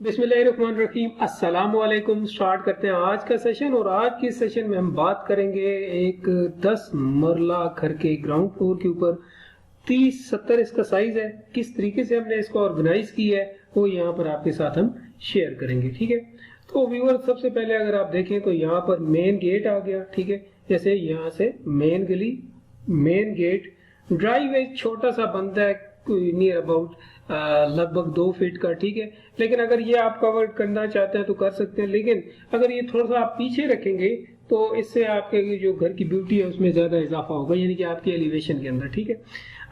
बिस्मिल्लाहिर्रहमानिर्रहीम, अस्सलाम वालेकुम। स्टार्ट करते हैं आज का सेशन। और आज के सेशन में हम बात करेंगे एक 10 मरला घर के ग्राउंड फ्लोर के ऊपर 30-70 इसका साइज है। किस तरीके से हमने इसको ऑर्गेनाइज किया है वो यहाँ पर आपके साथ हम शेयर करेंगे। ठीक है, तो व्यूअर सबसे पहले अगर आप देखें तो यहाँ पर मेन गेट आ गया। ठीक है, जैसे यहाँ से मेन गली, मेन गेट, ड्राइव छोटा सा बनता है नियर अबाउट लगभग 2 फीट का। ठीक है, लेकिन अगर ये आप कवर करना चाहते हैं तो कर सकते हैं, लेकिन अगर ये थोड़ा सा आप पीछे रखेंगे तो इससे आपके जो घर की ब्यूटी है उसमें ज्यादा इजाफा होगा, यानी कि आपके एलिवेशन के अंदर। ठीक है,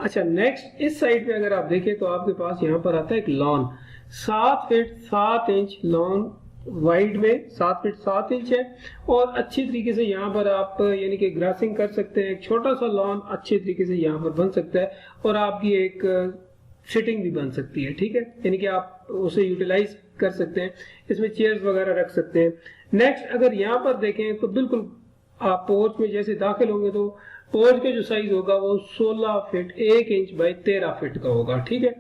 अच्छा नेक्स्ट इस साइड पे अगर आप देखें तो आपके पास यहाँ पर आता है एक lawn, 7 feet 7 inch lawn wide में, 7 फीट 7 इंच है। और अच्छी तरीके से यहाँ पर आप यानी कि ग्रासिंग कर सकते हैं। एक छोटा सा लॉन अच्छे तरीके से यहाँ पर बन सकता है और आपकी एक सिटिंग भी बन सकती है। ठीक है, यानी कि आप उसे यूटिलाइज कर सकते हैं, इसमें चेयर्स वगैरह रख सकते हैं। नेक्स्ट अगर यहाँ पर देखें तो बिल्कुल आप पोर्च में जैसे दाखिल होंगे तो पोर्च का जो साइज होगा वो 16 फीट 1 इंच बाई 13 फीट का होगा। ठीक है,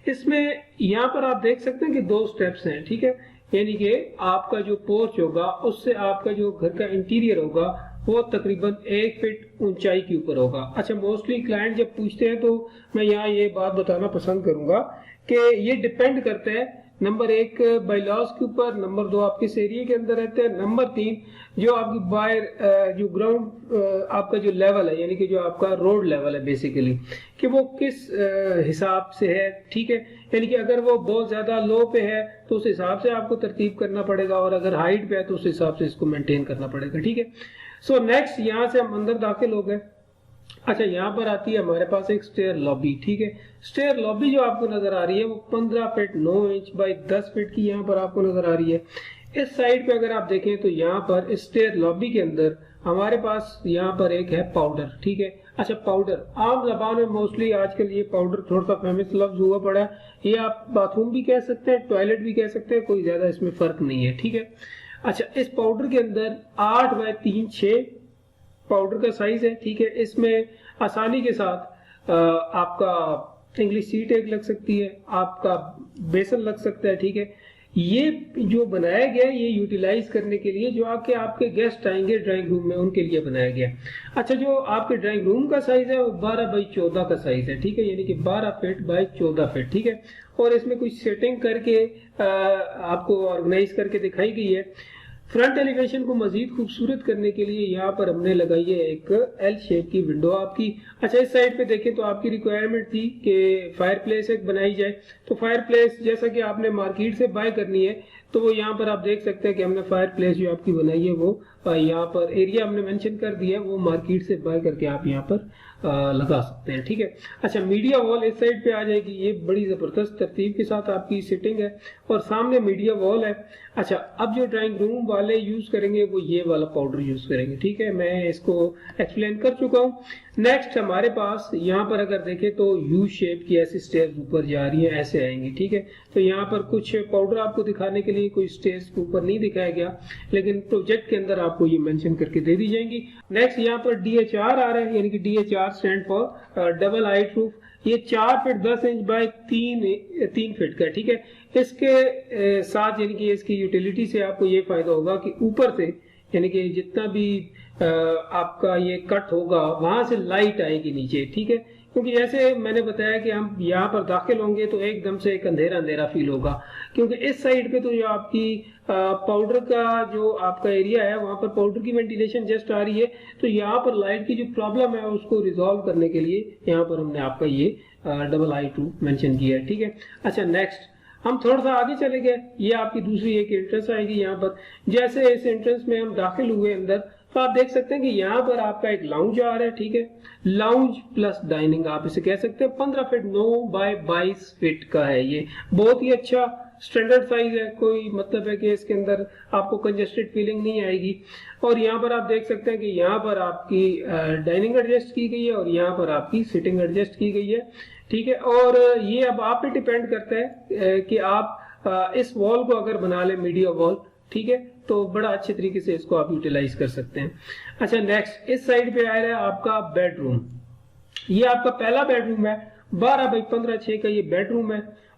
इसमें यहाँ पर आप देख सकते हैं कि 2 स्टेप्स हैं। ठीक है, यानी कि आपका जो पोर्च होगा उससे आपका जो घर का इंटीरियर होगा वो तकरीबन 1 फीट ऊंचाई के ऊपर होगा। अच्छा, मोस्टली क्लाइंट जब पूछते हैं तो मैं यहाँ ये बात बताना पसंद करूंगा कि ये डिपेंड करता है नंबर 1 बाय लॉज के ऊपर, नंबर 2 आप किस एरिया के अंदर रहते हैं, नंबर 3 जो आपकी बाहर जो ग्राउंड आपका जो लेवल है, यानी कि जो आपका रोड लेवल है बेसिकली, कि वो किस हिसाब से है। ठीक है, यानी कि अगर वो बहुत ज्यादा लो पे है तो उस हिसाब से आपको तरतीब करना पड़ेगा, और अगर हाइट पे है तो उस हिसाब से इसको मेंटेन करना पड़ेगा। ठीक है, सो नेक्स्ट यहाँ से हम अंदर दाखिल हो गए। अच्छा, यहाँ पर आती है हमारे पास एक स्टेयर लॉबी। ठीक है, स्टेयर लॉबी जो आपको नजर आ रही है वो 15 फीट 9 इंच बाई 10 फीट की यहाँ पर आपको नजर आ रही है। इस साइड पे अगर आप देखें तो यहाँ पर स्टेयर लॉबी के अंदर हमारे पास यहाँ पर एक है पाउडर। ठीक है, अच्छा पाउडर आम जबान में मोस्टली आजकल ये पाउडर थोड़ा सा फेमस लफ्ज हुआ पड़ा है। ये आप बाथरूम भी कह सकते हैं, टॉयलेट भी कह सकते हैं, कोई ज्यादा इसमें फर्क नहीं है। ठीक है, अच्छा इस पाउडर के अंदर 8 बाय 3 6 पाउडर का साइज है। ठीक है, इसमें आसानी के साथ आपका इंग्लिश सीट एक लग सकती है, आपका बेसन लग सकता है। ठीक है, ये जो बनाया गया है ये यूटिलाइज करने के लिए जो आपके गेस्ट आएंगे ड्राइंग रूम में उनके लिए बनाया गया है। अच्छा, जो आपके ड्राइंग रूम का साइज है वो 12 बाई 14 का साइज है। ठीक है, यानी कि 12 फीट बाई 14 फीट। ठीक है, और इसमें कुछ सेटिंग करके आपको ऑर्गेनाइज करके दिखाई गई है। फ्रंट एलिवेशन को मजीद खूबसूरत करने के लिए यहाँ पर हमने लगाई है एक एल शेप की विंडो आपकी। अच्छा, इस साइड पे देखें तो आपकी रिक्वायरमेंट थी कि फायर प्लेस एक बनाई जाए, तो फायर प्लेस जैसा कि आपने मार्केट से बाय करनी है तो वो यहाँ पर आप देख सकते हैं कि हमने फायर प्लेस जो आपकी बनाई है वो यहाँ पर एरिया हमने मेंशन कर दिया है, वो मार्केट से बाय करके आप यहाँ पर लगा सकते हैं। ठीक है, अच्छा मीडिया वॉल इस साइड पे आ जाएगी, ये बड़ी जबरदस्त तरतीब के साथ आपकी सिटिंग है और सामने मीडिया वॉल है। अच्छा, अब जो ड्राइंग रूम वाले यूज करेंगे वो ये वाला पाउडर यूज करेंगे। ठीक है, मैं इसको एक्सप्लेन कर चुका हूँ। नेक्स्ट हमारे पास यहाँ पर अगर देखें तो यू शेप की ऐसी स्टेयर्स ऊपर जा रही है, ऐसे आएंगी। ठीक है, तो यहाँ पर कुछ पाउडर आपको दिखाने के लिए कोई स्टेयर्स के ऊपर नहीं दिखाया गया, लेकिन प्रोजेक्ट के अंदर आपको ये मेंशन करके दे दी जाएंगी। नेक्स्ट यहाँ पर DHR आ रहा है, यानी कि DHR stand for double height roof. ये 4 फीट 10 इंच बाय 3 फीट का। ठीक है, इसके साथ यानी कि इसकी यूटिलिटी से आपको ये फायदा होगा कि ऊपर से यानी कि जितना भी आपका ये कट होगा वहां से लाइट आएगी नीचे। ठीक है, क्योंकि जैसे मैंने बताया कि हम यहाँ पर दाखिल होंगे तो एकदम से एक अंधेरा अंधेरा फील होगा, क्योंकि इस साइड पे तो जो आपकी पाउडर का जो आपका एरिया है वहां पर पाउडर की वेंटिलेशन जस्ट आ रही है, तो यहाँ पर लाइट की जो प्रॉब्लम है उसको रिजॉल्व करने के लिए यहाँ पर हमने आपका ये डबल हाइट रूफ मेंशन किया है। ठीक है, अच्छा नेक्स्ट हम थोड़ा सा आगे चले गए, ये आपकी दूसरी एक एंट्रेंस आएगी। यहाँ पर जैसे इस एंट्रेंस में हम दाखिल हुए अंदर तो आप देख सकते हैं कि यहाँ पर आपका एक लाउंज आ रहा है। ठीक है, लाउंज प्लस डाइनिंग आप इसे कह सकते हैं। 15 फीट 9 बाय 22 फीट का है, ये बहुत ही अच्छा स्टैंडर्ड साइज है, कोई मतलब है कि इसके अंदर आपको कंजेस्टेड फीलिंग नहीं आएगी। और यहाँ पर आप देख सकते हैं कि यहाँ पर आपकी डाइनिंग एडजस्ट की गई है और यहाँ पर आपकी सिटिंग एडजस्ट की गई है। ठीक है, और ये अब आप पे डिपेंड करता है कि आप इस वॉल को अगर बना ले मीडिया वॉल, ठीक है, तो बड़ा अच्छे तरीके से इसको आप यूटिलाइज कर सकते हैं। अच्छा नेक्स्ट इस साइड पे आ रहा है आपका बेडरूम। ये आपका पहला बेडरूम है, 12 बाई 15 6 का ये बेडरूम है।